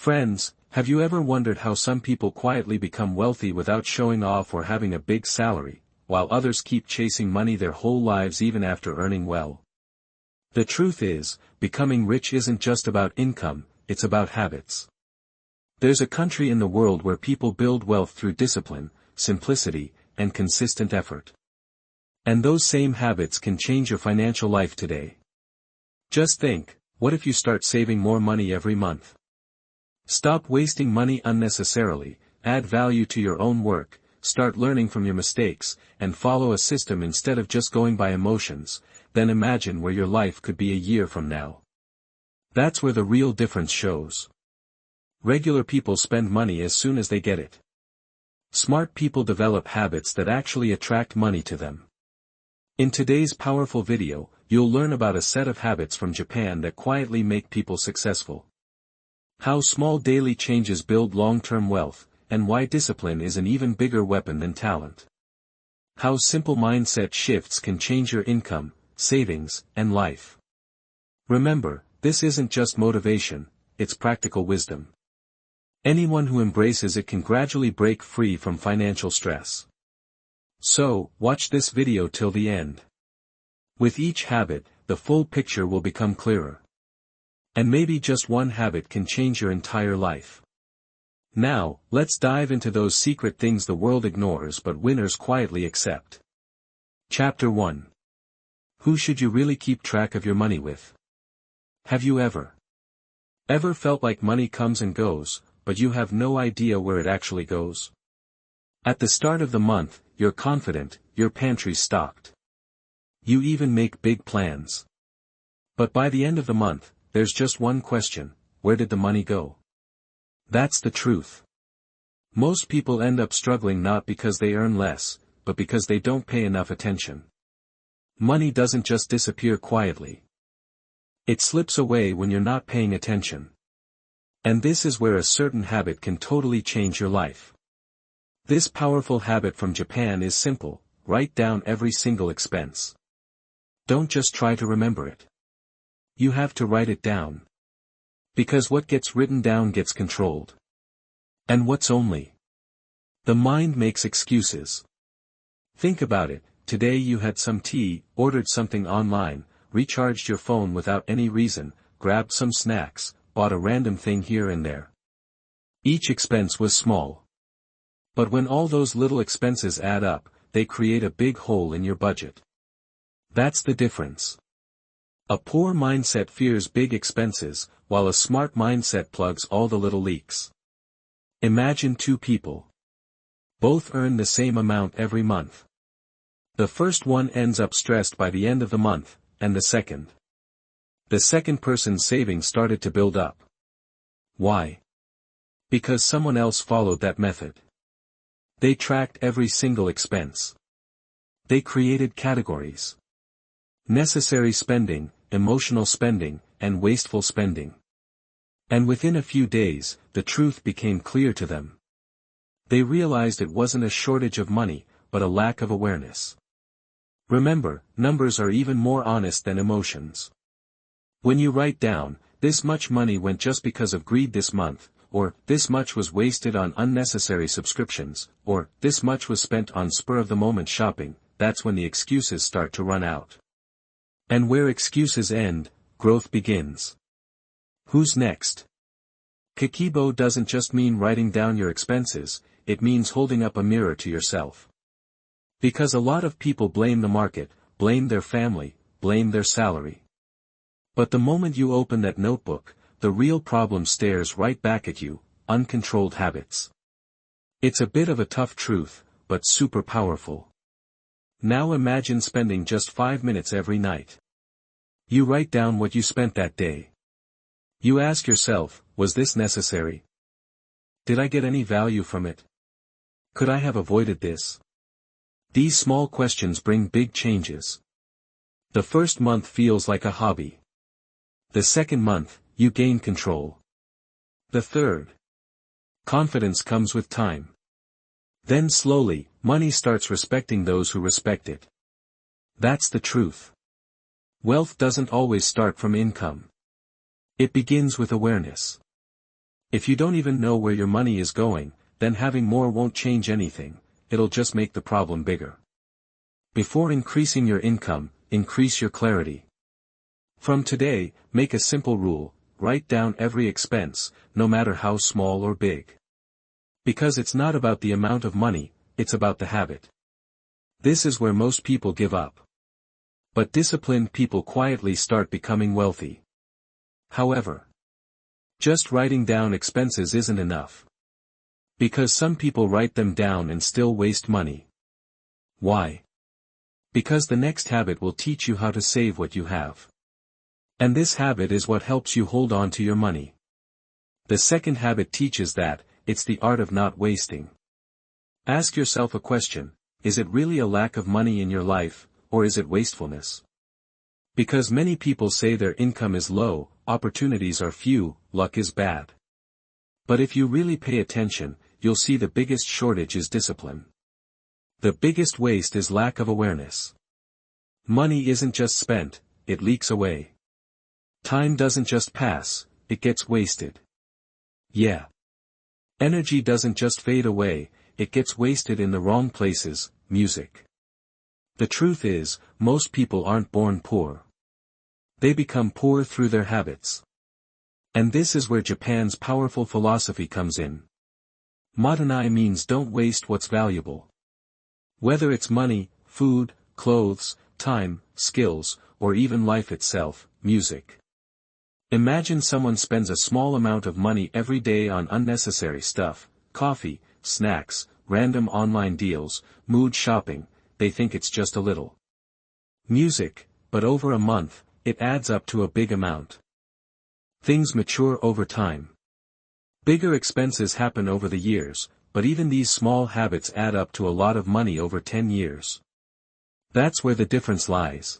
Friends, have you ever wondered how some people quietly become wealthy without showing off or having a big salary, while others keep chasing money their whole lives even after earning well? The truth is, becoming rich isn't just about income, it's about habits. There's a country in the world where people build wealth through discipline, simplicity, and consistent effort. And those same habits can change your financial life today. Just think, what if you start saving more money every month? Stop wasting money unnecessarily, add value to your own work, start learning from your mistakes, and follow a system instead of just going by emotions, then imagine where your life could be a year from now. That's where the real difference shows. Regular people spend money as soon as they get it. Smart people develop habits that actually attract money to them. In today's powerful video, you'll learn about a set of habits from Japan that quietly make people successful. How small daily changes build long-term wealth, and why discipline is an even bigger weapon than talent. How simple mindset shifts can change your income, savings, and life. Remember, this isn't just motivation, it's practical wisdom. Anyone who embraces it can gradually break free from financial stress. So, watch this video till the end. With each habit, the full picture will become clearer. And maybe just one habit can change your entire life. Now, let's dive into those secret things the world ignores but winners quietly accept. Chapter 1. Who should you really keep track of your money with? Have you ever felt like money comes and goes, but you have no idea where it actually goes? At the start of the month, you're confident, your pantry's stocked. You even make big plans. But by the end of the month, there's just one question: where did the money go? That's the truth. Most people end up struggling not because they earn less, but because they don't pay enough attention. Money doesn't just disappear quietly. It slips away when you're not paying attention. And this is where a certain habit can totally change your life. This powerful habit from Japan is simple: write down every single expense. Don't just try to remember it. You have to write it down. Because what gets written down gets controlled. And what's only? The mind makes excuses. Think about it: today you had some tea, ordered something online, recharged your phone without any reason, grabbed some snacks, bought a random thing here and there. Each expense was small. But when all those little expenses add up, they create a big hole in your budget. That's the difference. A poor mindset fears big expenses, while a smart mindset plugs all the little leaks. Imagine two people. Both earn the same amount every month. The first one ends up stressed by the end of the month, and the second. The second person's savings started to build up. Why? Because someone else followed that method. They tracked every single expense. They created categories. Necessary spending, emotional spending, and wasteful spending. And within a few days, the truth became clear to them. They realized it wasn't a shortage of money, but a lack of awareness. Remember, numbers are even more honest than emotions. When you write down, this much money went just because of greed this month, or this much was wasted on unnecessary subscriptions, or this much was spent on spur-of-the-moment shopping, that's when the excuses start to run out. And where excuses end, growth begins. Who's next? Kikibo doesn't just mean writing down your expenses, it means holding up a mirror to yourself. Because a lot of people blame the market, blame their family, blame their salary. But the moment you open that notebook, the real problem stares right back at you: uncontrolled habits. It's a bit of a tough truth, but super powerful. Now imagine spending just 5 minutes every night. You write down what you spent that day. You ask yourself, was this necessary? Did I get any value from it? Could I have avoided this? These small questions bring big changes. The first month feels like a hobby. The second month, you gain control. The third. Confidence comes with time. Then slowly, money starts respecting those who respect it. That's the truth. Wealth doesn't always start from income. It begins with awareness. If you don't even know where your money is going, then having more won't change anything, it'll just make the problem bigger. Before increasing your income, increase your clarity. From today, make a simple rule: write down every expense, no matter how small or big. Because it's not about the amount of money, it's about the habit. This is where most people give up. But disciplined people quietly start becoming wealthy. However, just writing down expenses isn't enough. Because some people write them down and still waste money. Why? Because the next habit will teach you how to save what you have. And this habit is what helps you hold on to your money. The second habit teaches that, it's the art of not wasting. Ask yourself a question: is it really a lack of money in your life, or is it wastefulness? Because many people say their income is low, opportunities are few, luck is bad. But if you really pay attention, you'll see the biggest shortage is discipline. The biggest waste is lack of awareness. Money isn't just spent, it leaks away. Time doesn't just pass, it gets wasted. Yeah. Energy doesn't just fade away, it gets wasted in the wrong places. Music. The truth is, most people aren't born poor. They become poor through their habits. And this is where Japan's powerful philosophy comes in. Matanai means don't waste what's valuable. Whether it's money, food, clothes, time, skills, or even life itself, music. Imagine someone spends a small amount of money every day on unnecessary stuff: coffee, snacks, random online deals, mood shopping. They think it's just a little music, but over a month, it adds up to a big amount. Things mature over time. Bigger expenses happen over the years, but even these small habits add up to a lot of money over 10 years. That's where the difference lies.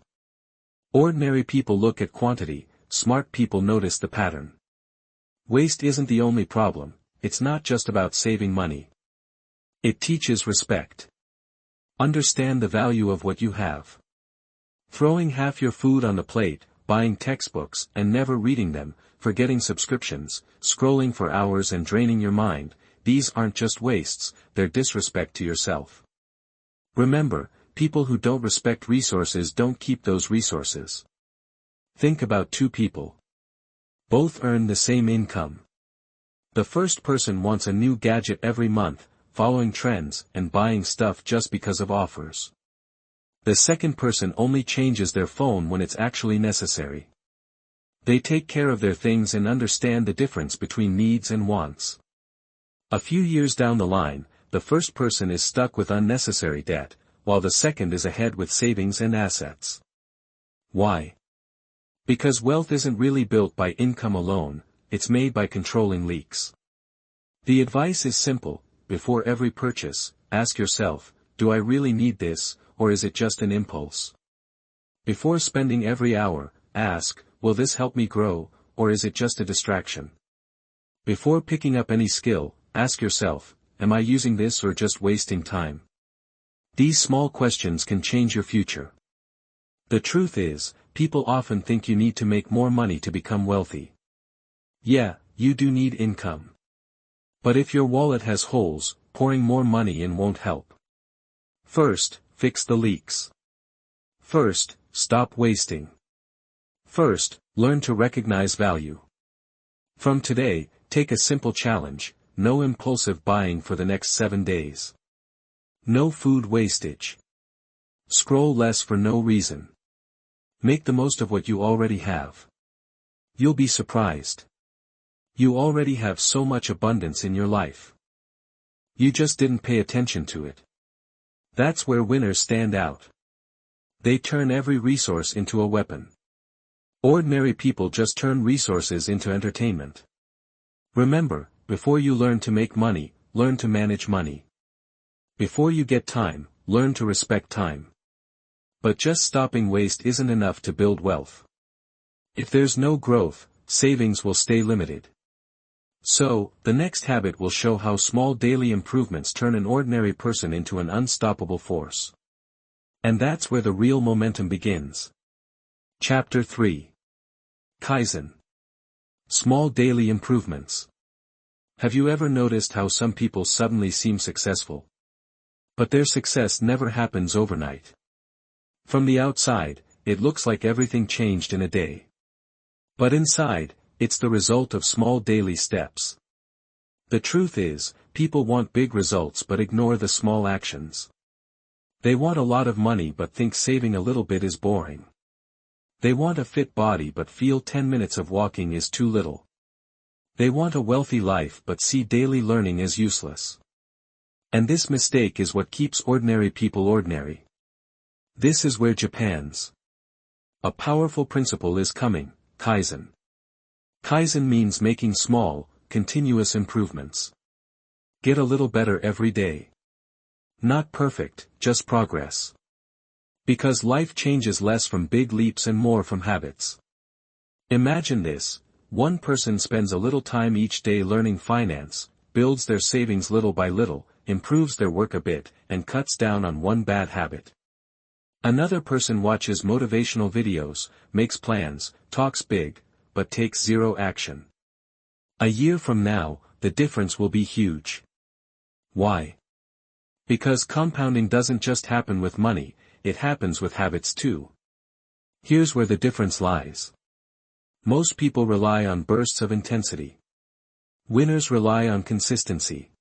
Ordinary people look at quantity, smart people notice the pattern. Waste isn't the only problem, it's not just about saving money. It teaches respect. Understand the value of what you have. Throwing half your food on the plate, buying textbooks and never reading them, forgetting subscriptions, scrolling for hours and draining your mind, these aren't just wastes, they're disrespect to yourself. Remember, people who don't respect resources don't keep those resources. Think about two people. Both earn the same income. The first person wants a new gadget every month, following trends and buying stuff just because of offers. The second person only changes their phone when it's actually necessary. They take care of their things and understand the difference between needs and wants. A few years down the line, the first person is stuck with unnecessary debt, while the second is ahead with savings and assets. Why? Because wealth isn't really built by income alone, it's made by controlling leaks. The advice is simple: before every purchase, ask yourself, do I really need this, or is it just an impulse? Before spending every hour, ask, will this help me grow, or is it just a distraction? Before picking up any skill, ask yourself, am I using this or just wasting time? These small questions can change your future. The truth is, people often think you need to make more money to become wealthy. Yeah, you do need income. But if your wallet has holes, pouring more money in won't help. First, fix the leaks. First, stop wasting. First, learn to recognize value. From today, take a simple challenge: no impulsive buying for the next 7 days. No food wastage. Scroll less for no reason. Make the most of what you already have. You'll be surprised. You already have so much abundance in your life. You just didn't pay attention to it. That's where winners stand out. They turn every resource into a weapon. Ordinary people just turn resources into entertainment. Remember, before you learn to make money, learn to manage money. Before you get time, learn to respect time. But just stopping waste isn't enough to build wealth. If there's no growth, savings will stay limited. So, the next habit will show how small daily improvements turn an ordinary person into an unstoppable force. And that's where the real momentum begins. Chapter 3. Kaizen. Small daily improvements. Have you ever noticed how some people suddenly seem successful? But their success never happens overnight. From the outside, it looks like everything changed in a day. But inside, it's the result of small daily steps. The truth is, people want big results but ignore the small actions. They want a lot of money but think saving a little bit is boring. They want a fit body but feel 10 minutes of walking is too little. They want a wealthy life but see daily learning as useless. And this mistake is what keeps ordinary people ordinary. This is where Japan's a powerful principle is coming, Kaizen. Kaizen means making small, continuous improvements. Get a little better every day. Not perfect, just progress. Because life changes less from big leaps and more from habits. Imagine this, one person spends a little time each day learning finance, builds their savings little by little, improves their work a bit, and cuts down on one bad habit. Another person watches motivational videos, makes plans, talks big, but takes zero action. A year from now, the difference will be huge. Why? Because compounding doesn't just happen with money, it happens with habits too. Here's where the difference lies. Most people rely on bursts of intensity. Winners rely on consistency.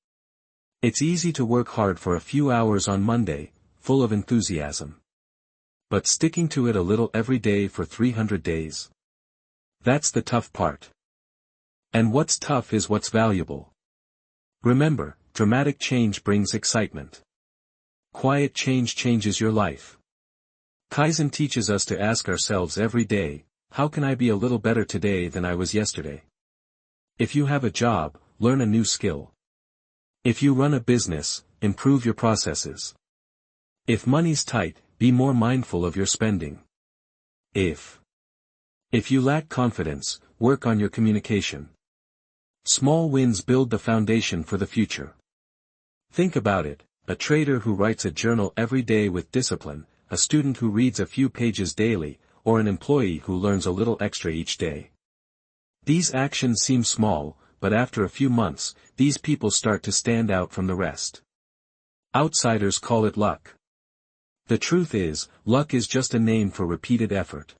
It's easy to work hard for a few hours on Monday, full of enthusiasm. But sticking to it a little every day for 300 days. That's the tough part. And what's tough is what's valuable. Remember, dramatic change brings excitement. Quiet change changes your life. Kaizen teaches us to ask ourselves every day, how can I be a little better today than I was yesterday? If you have a job, learn a new skill. If you run a business, improve your processes. If money's tight, be more mindful of your spending. If you lack confidence, work on your communication. Small wins build the foundation for the future. Think about it, a trader who writes a journal every day with discipline, a student who reads a few pages daily, or an employee who learns a little extra each day. These actions seem small, but after a few months, these people start to stand out from the rest. Outsiders call it luck. The truth is, luck is just a name for repeated effort.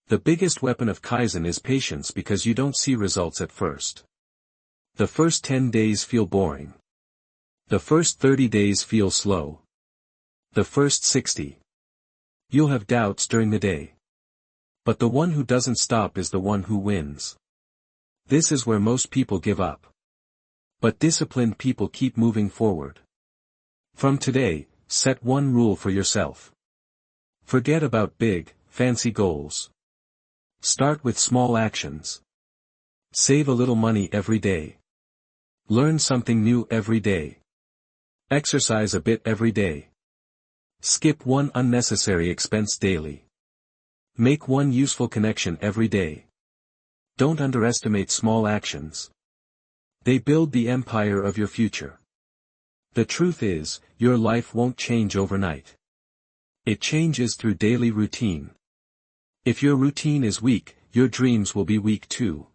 The biggest weapon of Kaizen is patience because you don't see results at first. The first 10 days feel boring. The first 30 days feel slow. The first 60. You'll have doubts during the day. But the one who doesn't stop is the one who wins. This is where most people give up. But disciplined people keep moving forward. From today, set one rule for yourself. Forget about big, fancy goals. Start with small actions. Save a little money every day. Learn something new every day. Exercise a bit every day. Skip one unnecessary expense daily. Make one useful connection every day. Don't underestimate small actions. They build the empire of your future. The truth is, your life won't change overnight. It changes through daily routine. If your routine is weak, your dreams will be weak too.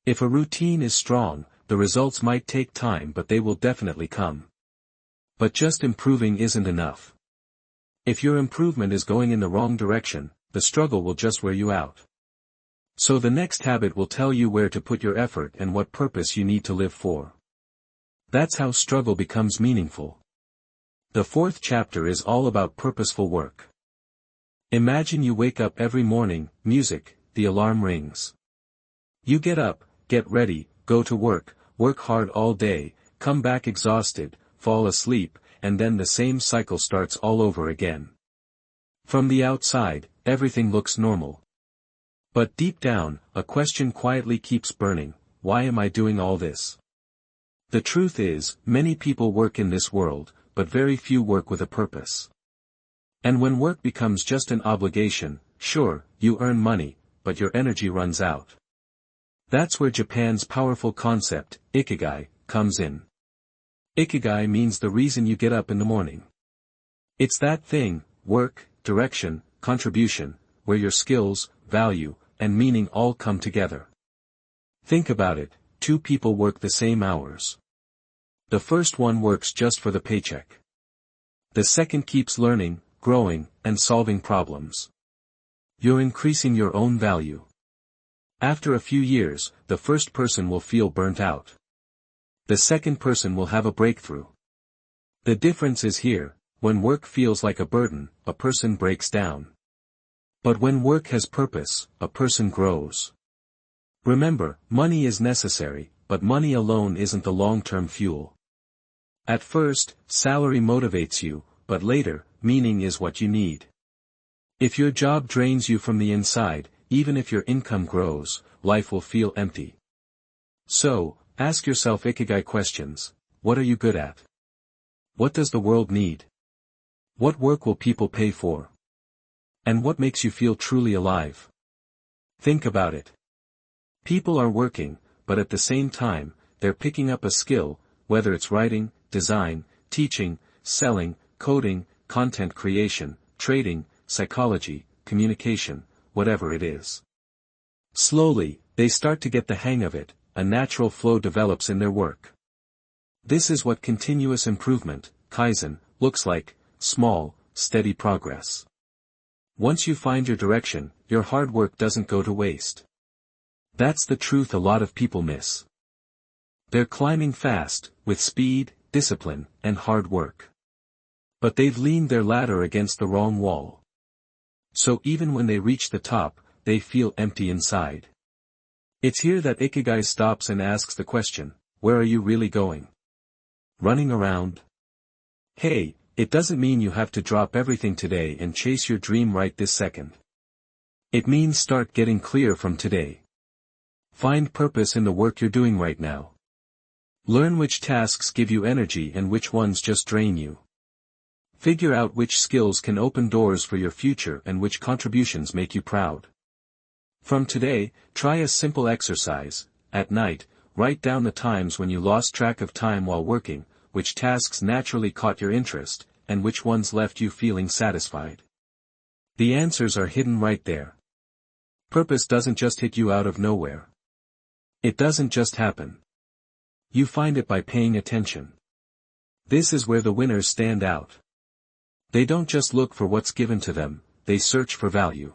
If a routine is strong, the results might take time but they will definitely come. But just improving isn't enough. If your improvement is going in the wrong direction, the struggle will just wear you out. So the next habit will tell you where to put your effort and what purpose you need to live for. That's how struggle becomes meaningful. The fourth chapter is all about purposeful work. Imagine you wake up every morning, music, the alarm rings. You get up, get ready, go to work hard all day, come back exhausted, fall asleep, and then the same cycle starts all over again. From the outside, everything looks normal. But deep down, a question quietly keeps burning, why am I doing all this? The truth is, many people work in this world, but very few work with a purpose. And when work becomes just an obligation, sure, you earn money, but your energy runs out. That's where Japan's powerful concept, ikigai, comes in. Ikigai means the reason you get up in the morning. It's that thing, work, direction, contribution, where your skills, value, and meaning all come together. Think about it, two people work the same hours. The first one works just for the paycheck. The second keeps learning, growing, and solving problems. You're increasing your own value. After a few years, the first person will feel burnt out. The second person will have a breakthrough. The difference is here: when work feels like a burden, a person breaks down. But when work has purpose, a person grows. Remember, money is necessary, but money alone isn't the long-term fuel. At first, salary motivates you, but later, meaning is what you need. If your job drains you from the inside, even if your income grows, life will feel empty. So, ask yourself ikigai questions. What are you good at? What does the world need? What work will people pay for? And what makes you feel truly alive? Think about it. People are working, but at the same time, they're picking up a skill, whether it's writing, design, teaching, selling, coding, content creation, trading, psychology, communication, whatever it is. Slowly, they start to get the hang of it, a natural flow develops in their work. This is what continuous improvement, Kaizen, looks like: small, steady progress. Once you find your direction, your hard work doesn't go to waste. That's the truth a lot of people miss. They're climbing fast, with speed, discipline, and hard work. But they've leaned their ladder against the wrong wall. So even when they reach the top, they feel empty inside. It's here that Ikigai stops and asks the question: where are you really going? Running around? Hey, it doesn't mean you have to drop everything today and chase your dream right this second. It means start getting clear from today. Find purpose in the work you're doing right now. Learn which tasks give you energy and which ones just drain you. Figure out which skills can open doors for your future and which contributions make you proud. From today, try a simple exercise. At night, write down the times when you lost track of time while working, which tasks naturally caught your interest, and which ones left you feeling satisfied. The answers are hidden right there. Purpose doesn't just hit you out of nowhere. It doesn't just happen. You find it by paying attention. This is where the winners stand out. They don't just look for what's given to them, they search for value.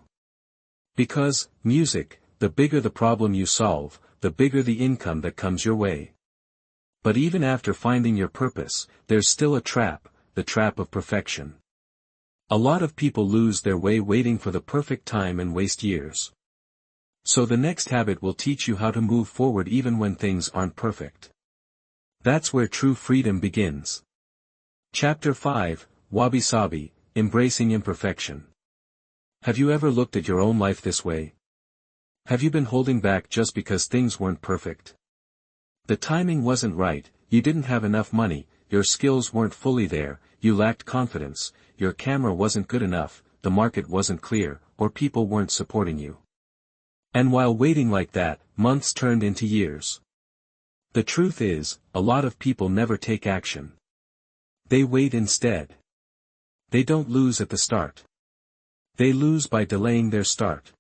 Because, music, the bigger the problem you solve, the bigger the income that comes your way. But even after finding your purpose, there's still a trap, the trap of perfection. A lot of people lose their way waiting for the perfect time and waste years. So the next habit will teach you how to move forward even when things aren't perfect. That's where true freedom begins. Chapter 5, Wabi Sabi, Embracing Imperfection. Have you ever looked at your own life this way? Have you been holding back just because things weren't perfect? The timing wasn't right, you didn't have enough money, your skills weren't fully there, you lacked confidence, your camera wasn't good enough, the market wasn't clear, or people weren't supporting you. And while waiting like that, months turned into years. The truth is, a lot of people never take action. They wait instead. They don't lose at the start. They lose by delaying their start.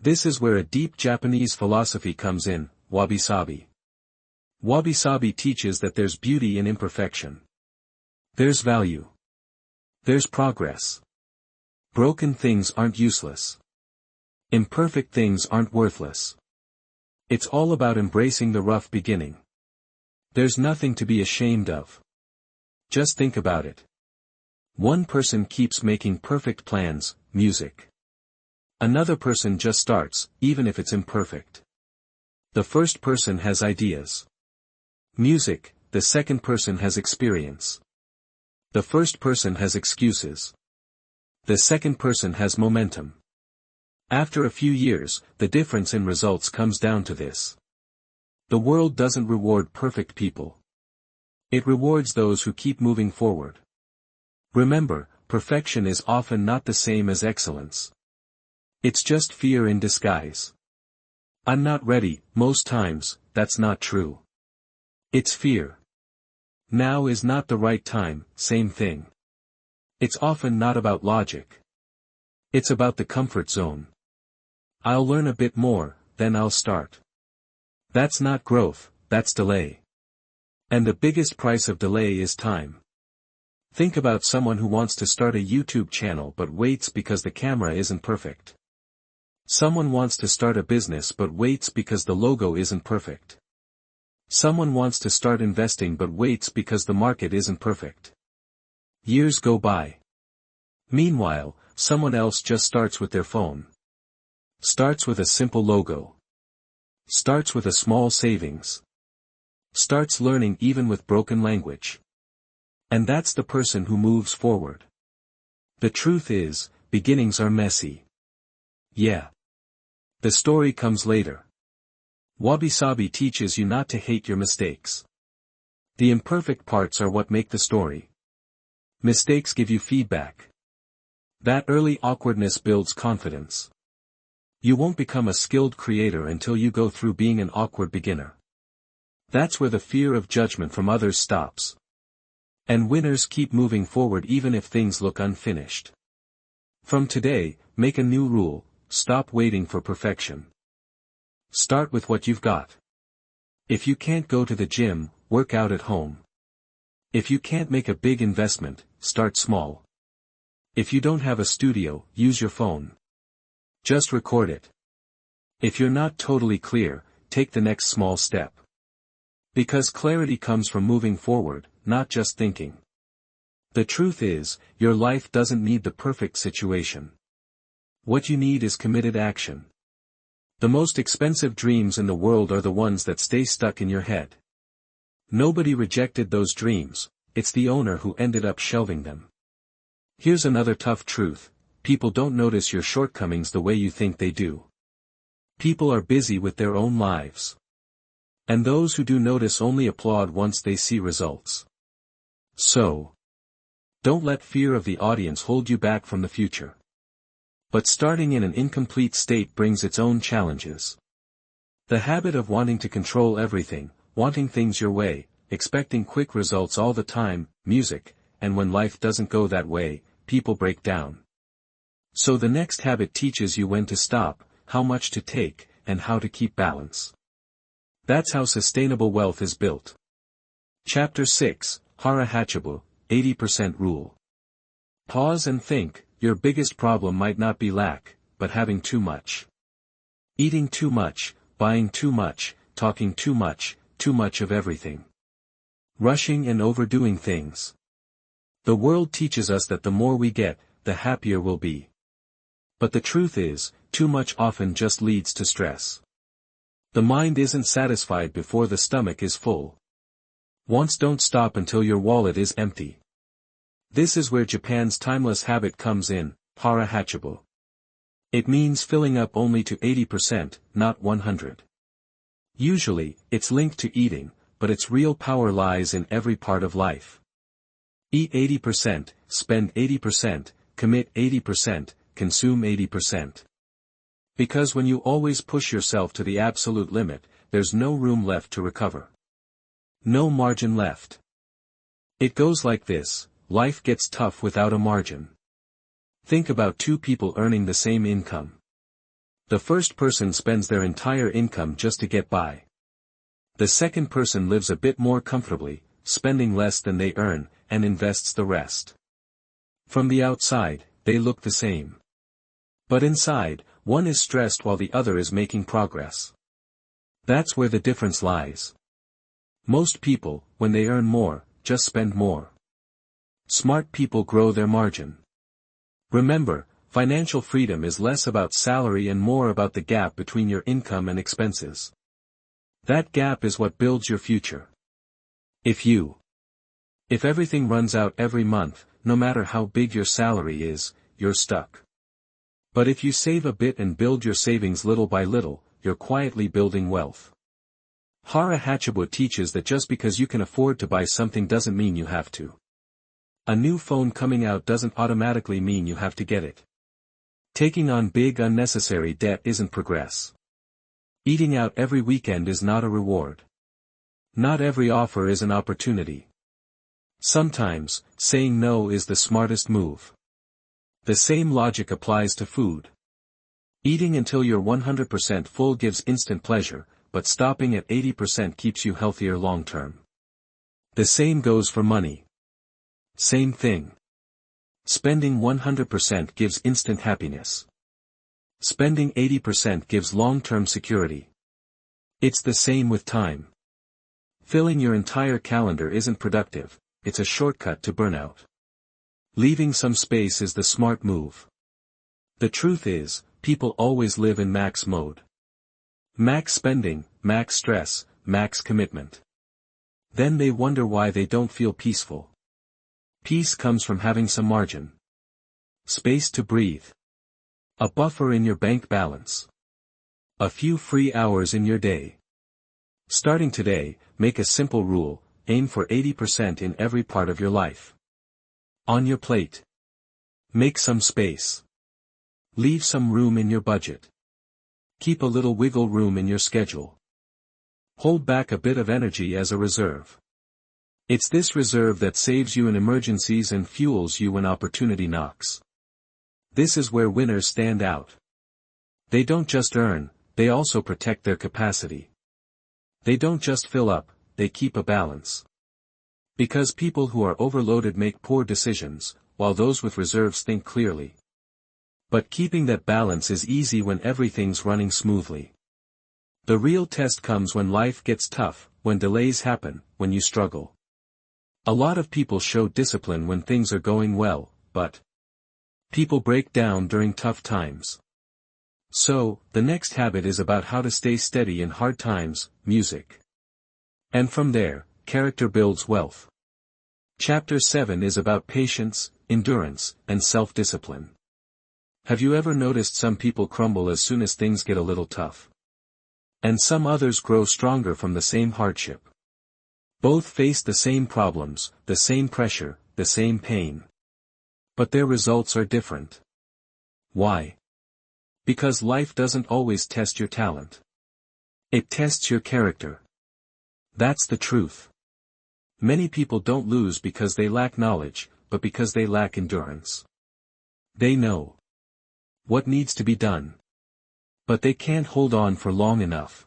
This is where a deep Japanese philosophy comes in, Wabi Sabi. Wabi Sabi teaches that there's beauty in imperfection. There's value. There's progress. Broken things aren't useless. Imperfect things aren't worthless. It's all about embracing the rough beginning. There's nothing to be ashamed of. Just think about it. One person keeps making perfect plans, music. Another person just starts, even if it's imperfect. The first person has ideas. Music, the second person has experience. The first person has excuses. The second person has momentum. After a few years, the difference in results comes down to this. The world doesn't reward perfect people. It rewards those who keep moving forward. Remember, perfection is often not the same as excellence. It's just fear in disguise. I'm not ready, most times, that's not true. It's fear. Now is not the right time, same thing. It's often not about logic. It's about the comfort zone. I'll learn a bit more, then I'll start. That's not growth, that's delay. And the biggest price of delay is time. Think about someone who wants to start a YouTube channel but waits because the camera isn't perfect. Someone wants to start a business but waits because the logo isn't perfect. Someone wants to start investing but waits because the market isn't perfect. Years go by. Meanwhile, someone else just starts with their phone. Starts with a simple logo. Starts with a small savings. Starts learning even with broken language. And that's the person who moves forward. The truth is, beginnings are messy. Yeah. The story comes later. Wabi-sabi teaches you not to hate your mistakes. The imperfect parts are what make the story. Mistakes give you feedback. That early awkwardness builds confidence. You won't become a skilled creator until you go through being an awkward beginner. That's where the fear of judgment from others stops. And winners keep moving forward even if things look unfinished. From today, make a new rule: stop waiting for perfection. Start with what you've got. If you can't go to the gym, work out at home. If you can't make a big investment, start small. If you don't have a studio, use your phone. Just record it. If you're not totally clear, take the next small step. Because clarity comes from moving forward, not just thinking. The truth is, your life doesn't need the perfect situation. What you need is committed action. The most expensive dreams in the world are the ones that stay stuck in your head. Nobody rejected those dreams, it's the owner who ended up shelving them. Here's another tough truth: people don't notice your shortcomings the way you think they do. People are busy with their own lives. And those who do notice only applaud once they see results. So, don't let fear of the audience hold you back from the future. But starting in an incomplete state brings its own challenges. The habit of wanting to control everything, wanting things your way, expecting quick results all the time, music, and when life doesn't go that way, people break down. So the next habit teaches you when to stop, how much to take, and how to keep balance. That's how sustainable wealth is built. Chapter 6, Hara Hachibu, 80% Rule. Pause and think. Your biggest problem might not be lack, but having too much. Eating too much, buying too much, talking too much of everything. Rushing and overdoing things. The world teaches us that the more we get, the happier we'll be. But the truth is, too much often just leads to stress. The mind isn't satisfied before the stomach is full. Wants don't stop until your wallet is empty. This is where Japan's timeless habit comes in, Hara Hachibu. It means filling up only to 80%, not 100. Usually, it's linked to eating, but its real power lies in every part of life. Eat 80%, spend 80%, commit 80%, consume 80%. Because when you always push yourself to the absolute limit, there's no room left to recover. No margin left. It goes like this: life gets tough without a margin. Think about two people earning the same income. The first person spends their entire income just to get by. The second person lives a bit more comfortably, spending less than they earn, and invests the rest. From the outside, they look the same. But inside, one is stressed while the other is making progress. That's where the difference lies. Most people, when they earn more, just spend more. Smart people grow their margin. Remember, financial freedom is less about salary and more about the gap between your income and expenses. That gap is what builds your future. If everything runs out every month, no matter how big your salary is, you're stuck. But if you save a bit and build your savings little by little, you're quietly building wealth. Hara Hachibu teaches that just because you can afford to buy something doesn't mean you have to. A new phone coming out doesn't automatically mean you have to get it. Taking on big unnecessary debt isn't progress. Eating out every weekend is not a reward. Not every offer is an opportunity. Sometimes, saying no is the smartest move. The same logic applies to food. Eating until you're 100% full gives instant pleasure, but stopping at 80% keeps you healthier long term. The same goes for money. Same thing. Spending 100% gives instant happiness. Spending 80% gives long-term security. It's the same with time. Filling your entire calendar isn't productive, it's a shortcut to burnout. Leaving some space is the smart move. The truth is, people always live in max mode. Max spending, max stress, max commitment. Then they wonder why they don't feel peaceful. Peace comes from having some margin. Space to breathe. A buffer in your bank balance. A few free hours in your day. Starting today, make a simple rule, aim for 80% in every part of your life. On your plate. Make some space. Leave some room in your budget. Keep a little wiggle room in your schedule. Hold back a bit of energy as a reserve. It's this reserve that saves you in emergencies and fuels you when opportunity knocks. This is where winners stand out. They don't just earn, they also protect their capacity. They don't just fill up, they keep a balance. Because people who are overloaded make poor decisions, while those with reserves think clearly. But keeping that balance is easy when everything's running smoothly. The real test comes when life gets tough, when delays happen, when you struggle. A lot of people show discipline when things are going well, but people break down during tough times. So, the next habit is about how to stay steady in hard times, music. And from there, character builds wealth. Chapter 7 is about patience, endurance, and self-discipline. Have you ever noticed some people crumble as soon as things get a little tough? And some others grow stronger from the same hardship. Both face the same problems, the same pressure, the same pain. But their results are different. Why? Because life doesn't always test your talent. It tests your character. That's the truth. Many people don't lose because they lack knowledge, but because they lack endurance. They know what needs to be done. But they can't hold on for long enough.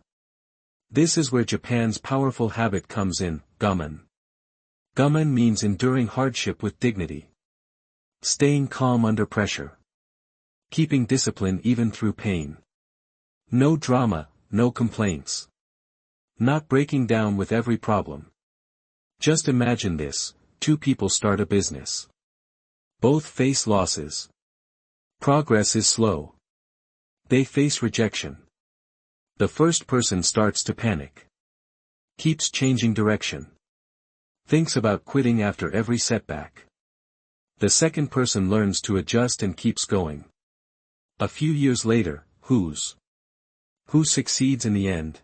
This is where Japan's powerful habit comes in, gammon. Gammon means enduring hardship with dignity. Staying calm under pressure. Keeping discipline even through pain. No drama, no complaints. Not breaking down with every problem. Just imagine this, two people start a business. Both face losses. Progress is slow. They face rejection. The first person starts to panic. Keeps changing direction. Thinks about quitting after every setback. The second person learns to adjust and keeps going. A few years later, who succeeds in the end?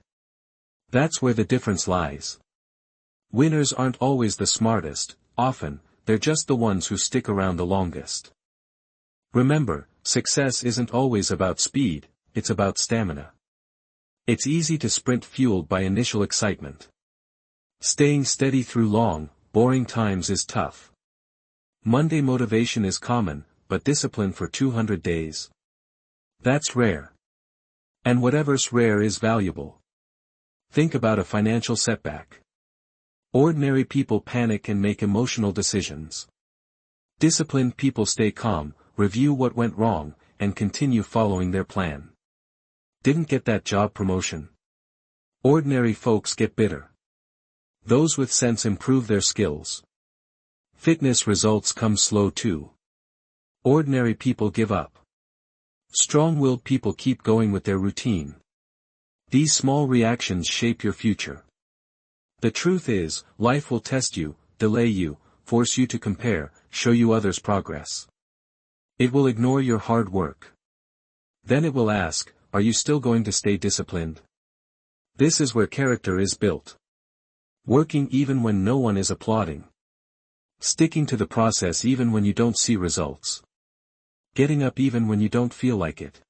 That's where the difference lies. Winners aren't always the smartest, often, they're just the ones who stick around the longest. Remember, success isn't always about speed, it's about stamina. It's easy to sprint fueled by initial excitement. Staying steady through long, boring times is tough. Monday motivation is common, but discipline for 200 days. That's rare. And whatever's rare is valuable. Think about a financial setback. Ordinary people panic and make emotional decisions. Disciplined people stay calm, review what went wrong, and continue following their plan. Didn't get that job promotion. Ordinary folks get bitter. Those with sense improve their skills. Fitness results come slow too. Ordinary people give up. Strong-willed people keep going with their routine. These small reactions shape your future. The truth is, life will test you, delay you, force you to compare, show you others' progress. It will ignore your hard work. Then it will ask, are you still going to stay disciplined? This is where character is built. Working even when no one is applauding. Sticking to the process even when you don't see results. Getting up even when you don't feel like it.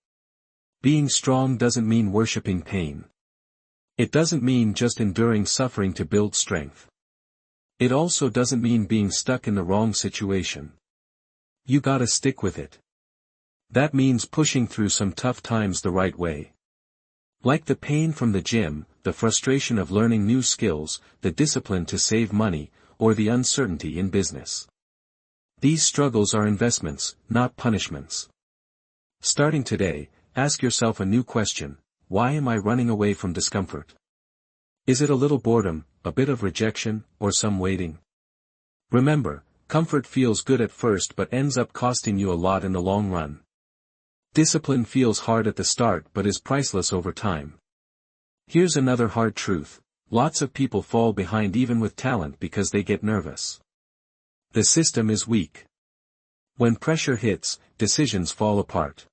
Being strong doesn't mean worshipping pain. It doesn't mean just enduring suffering to build strength. It also doesn't mean being stuck in the wrong situation. You gotta stick with it. That means pushing through some tough times the right way. Like the pain from the gym, the frustration of learning new skills, the discipline to save money, or the uncertainty in business. These struggles are investments, not punishments. Starting today, ask yourself a new question: why am I running away from discomfort? Is it a little boredom, a bit of rejection, or some waiting? Remember, comfort feels good at first but ends up costing you a lot in the long run. Discipline feels hard at the start but is priceless over time. Here's another hard truth: lots of people fall behind even with talent because they get nervous. The system is weak. When pressure hits, decisions fall apart.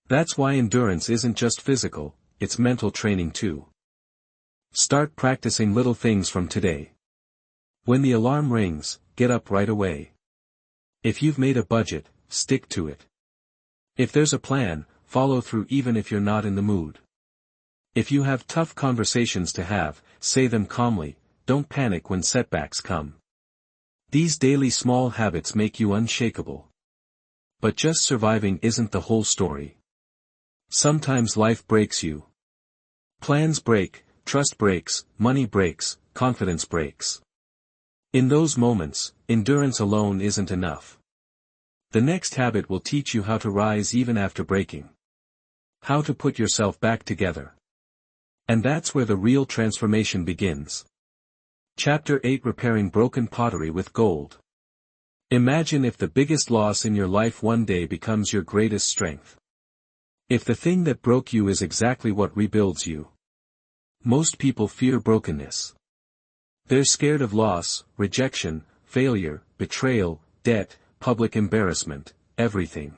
That's why endurance isn't just physical, it's mental training too. Start practicing little things from today. When the alarm rings, get up right away. If you've made a budget, stick to it. If there's a plan, follow through even if you're not in the mood. If you have tough conversations to have, say them calmly, don't panic when setbacks come. These daily small habits make you unshakable. But just surviving isn't the whole story. Sometimes life breaks you. Plans break, trust breaks, money breaks, confidence breaks. In those moments, endurance alone isn't enough. The next habit will teach you how to rise even after breaking. How to put yourself back together. And that's where the real transformation begins. Chapter 8: Repairing Broken Pottery with Gold. Imagine if the biggest loss in your life one day becomes your greatest strength. If the thing that broke you is exactly what rebuilds you. Most people fear brokenness. They're scared of loss, rejection, failure, betrayal, debt, public embarrassment, everything.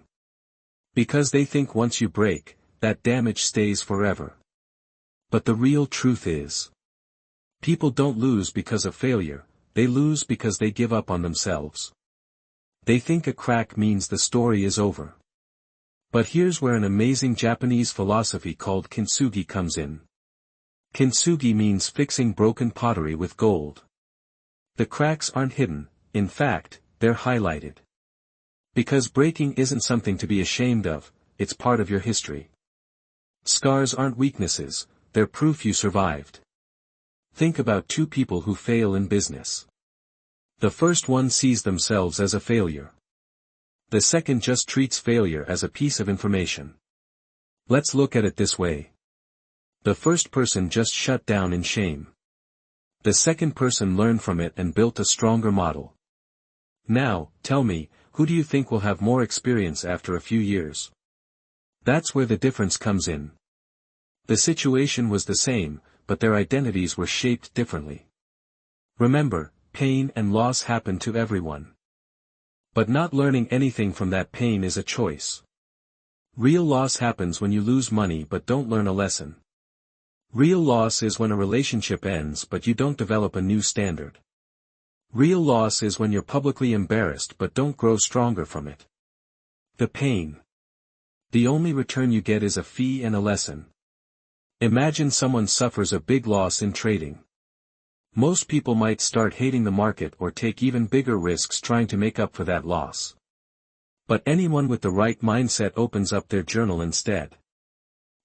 Because they think once you break, that damage stays forever. But the real truth is, people don't lose because of failure, they lose because they give up on themselves. They think a crack means the story is over. But here's where an amazing Japanese philosophy called kintsugi comes in. Kintsugi means fixing broken pottery with gold. The cracks aren't hidden, in fact, they're highlighted. Because breaking isn't something to be ashamed of, it's part of your history. Scars aren't weaknesses, they're proof you survived. Think about two people who fail in business. The first one sees themselves as a failure. The second just treats failure as a piece of information. Let's look at it this way. The first person just shut down in shame. The second person learned from it and built a stronger model. Now, tell me, who do you think will have more experience after a few years? That's where the difference comes in. The situation was the same, but their identities were shaped differently. Remember, pain and loss happen to everyone. But not learning anything from that pain is a choice. Real loss happens when you lose money but don't learn a lesson. Real loss is when a relationship ends but you don't develop a new standard. Real loss is when you're publicly embarrassed but don't grow stronger from it. The pain. The only return you get is a fee and a lesson. Imagine someone suffers a big loss in trading. Most people might start hating the market or take even bigger risks trying to make up for that loss. But anyone with the right mindset opens up their journal instead.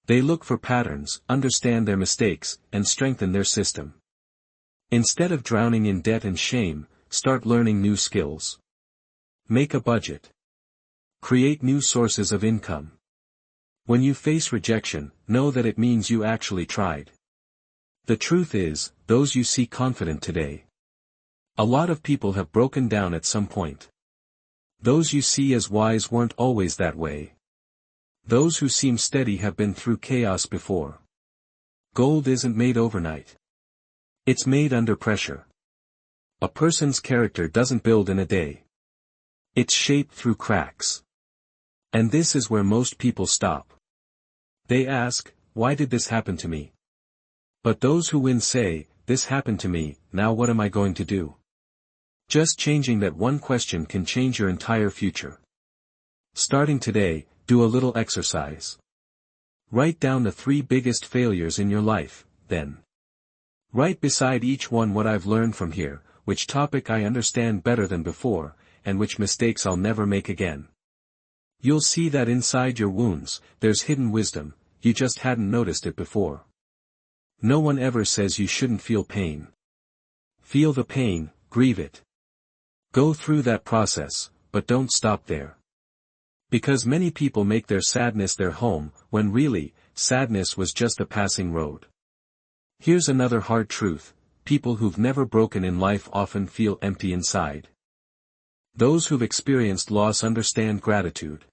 They look for patterns, understand their mistakes, and strengthen their system. Instead of drowning in debt and shame, start learning new skills. Make a budget. Create new sources of income. When you face rejection, know that it means you actually tried. The truth is, those you see confident today. A lot of people have broken down at some point. Those you see as wise weren't always that way. Those who seem steady have been through chaos before. Gold isn't made overnight. It's made under pressure. A person's character doesn't build in a day. It's shaped through cracks. And this is where most people stop. They ask, why did this happen to me? But those who win say, this happened to me, now what am I going to do? Just changing that one question can change your entire future. Starting today, do a little exercise. Write down the 3 biggest failures in your life, then. Write beside each one what I've learned from here, which topic I understand better than before, and which mistakes I'll never make again. You'll see that inside your wounds, there's hidden wisdom, you just hadn't noticed it before. No one ever says you shouldn't feel pain. Feel the pain, grieve it. Go through that process, but don't stop there. Because many people make their sadness their home, when really, sadness was just a passing road. Here's another hard truth: people who've never broken in life often feel empty inside. Those who've experienced loss understand gratitude.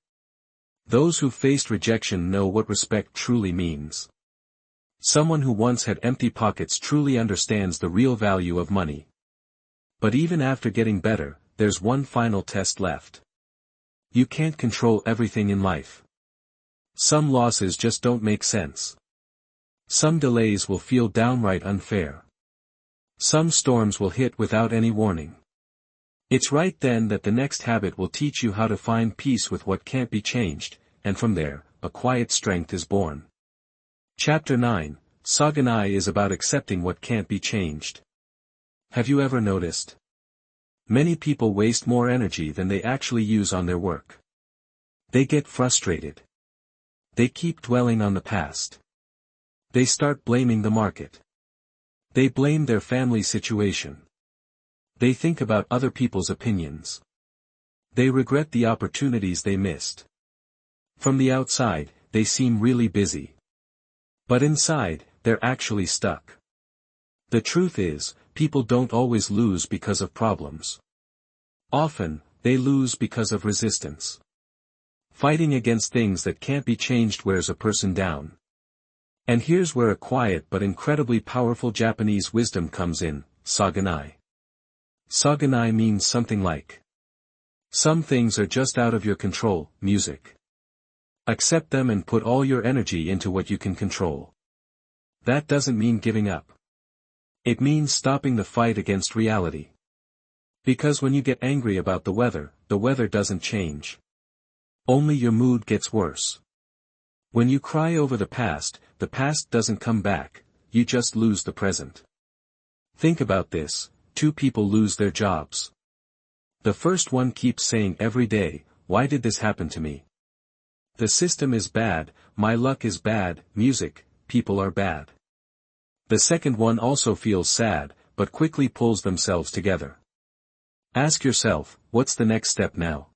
Those who've faced rejection know what respect truly means. Someone who once had empty pockets truly understands the real value of money. But even after getting better, there's one final test left. You can't control everything in life. Some losses just don't make sense. Some delays will feel downright unfair. Some storms will hit without any warning. It's right then that the next habit will teach you how to find peace with what can't be changed, and from there, a quiet strength is born. Chapter 9, Saganai is about accepting what can't be changed. Have you ever noticed? Many people waste more energy than they actually use on their work. They get frustrated. They keep dwelling on the past. They start blaming the market. They blame their family situation. They think about other people's opinions. They regret the opportunities they missed. From the outside, they seem really busy. But inside, they're actually stuck. The truth is, people don't always lose because of problems. Often, they lose because of resistance. Fighting against things that can't be changed wears a person down. And here's where a quiet but incredibly powerful Japanese wisdom comes in: Saganai. Saganai means something like: some things are just out of your control, music. Accept them and put all your energy into what you can control. That doesn't mean giving up. It means stopping the fight against reality. Because when you get angry about the weather doesn't change. Only your mood gets worse. When you cry over the past doesn't come back, you just lose the present. Think about this: two people lose their jobs. The first one keeps saying every day, "Why did this happen to me? The system is bad, my luck is bad, music, people are bad." The second one also feels sad, but quickly pulls themselves together. Ask yourself, what's the next step now?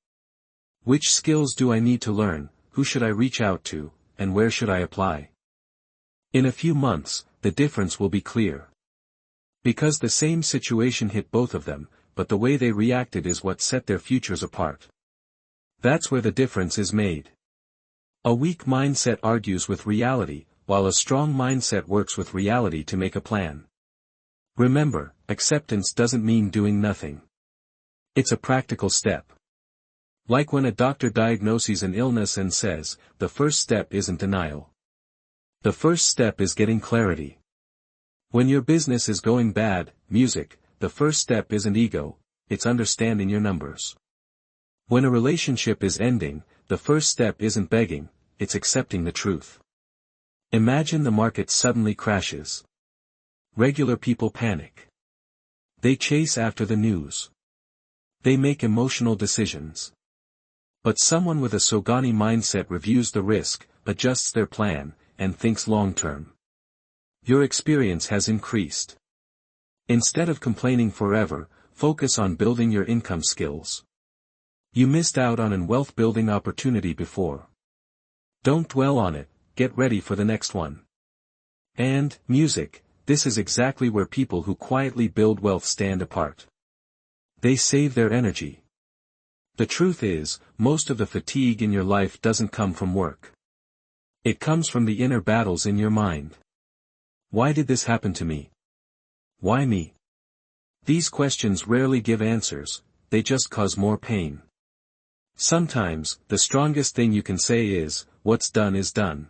Which skills do I need to learn, who should I reach out to, and where should I apply? In a few months, the difference will be clear. Because the same situation hit both of them, but the way they reacted is what set their futures apart. That's where the difference is made. A weak mindset argues with reality, while a strong mindset works with reality to make a plan. Remember, acceptance doesn't mean doing nothing. It's a practical step. Like when a doctor diagnoses an illness and says, the first step isn't denial. The first step is getting clarity. When your business is going bad, music, the first step isn't ego, it's understanding your numbers. When a relationship is ending, the first step isn't begging, it's accepting the truth. Imagine the market suddenly crashes. Regular people panic. They chase after the news. They make emotional decisions. But someone with a Sogani mindset reviews the risk, adjusts their plan, and thinks long-term. Your experience has increased. Instead of complaining forever, focus on building your income skills. You missed out on an wealth-building opportunity before. Don't dwell on it, get ready for the next one. And, music, this is exactly where people who quietly build wealth stand apart. They save their energy. The truth is, most of the fatigue in your life doesn't come from work. It comes from the inner battles in your mind. Why did this happen to me? Why me? These questions rarely give answers, they just cause more pain. Sometimes, the strongest thing you can say is, what's done is done.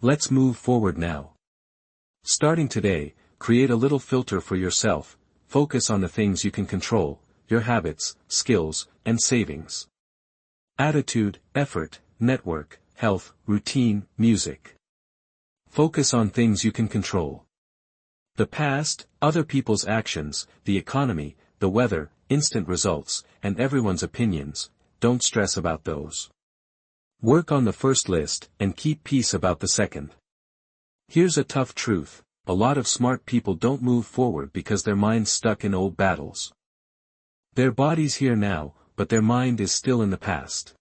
Let's move forward now. Starting today, create a little filter for yourself, focus on the things you can control, your habits, skills, and savings. Attitude, effort, network, health, routine, music. Focus on things you can control. The past, other people's actions, the economy, the weather, instant results, and everyone's opinions, don't stress about those. Work on the first list, and keep peace about the second. Here's a tough truth: a lot of smart people don't move forward because their mind's stuck in old battles. Their body's here now, but their mind is still in the past.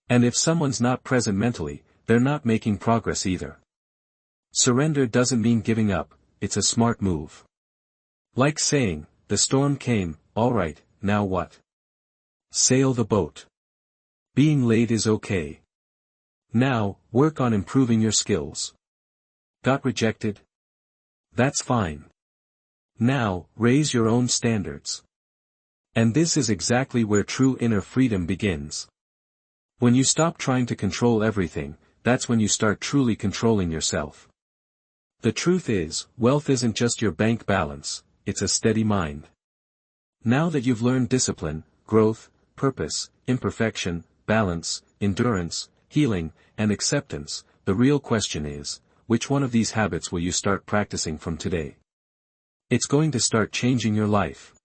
And if someone's not present mentally, they're not making progress either. Surrender doesn't mean giving up, it's a smart move. Like saying, the storm came, alright, now what? Sail the boat. Being late is okay. Now, work on improving your skills. Got rejected? That's fine. Now, raise your own standards. And this is exactly where true inner freedom begins. When you stop trying to control everything, that's when you start truly controlling yourself. The truth is, wealth isn't just your bank balance, it's a steady mind. Now that you've learned discipline, growth, purpose, imperfection, balance, endurance, healing, and acceptance, the real question is, which one of these habits will you start practicing from today? It's going to start changing your life.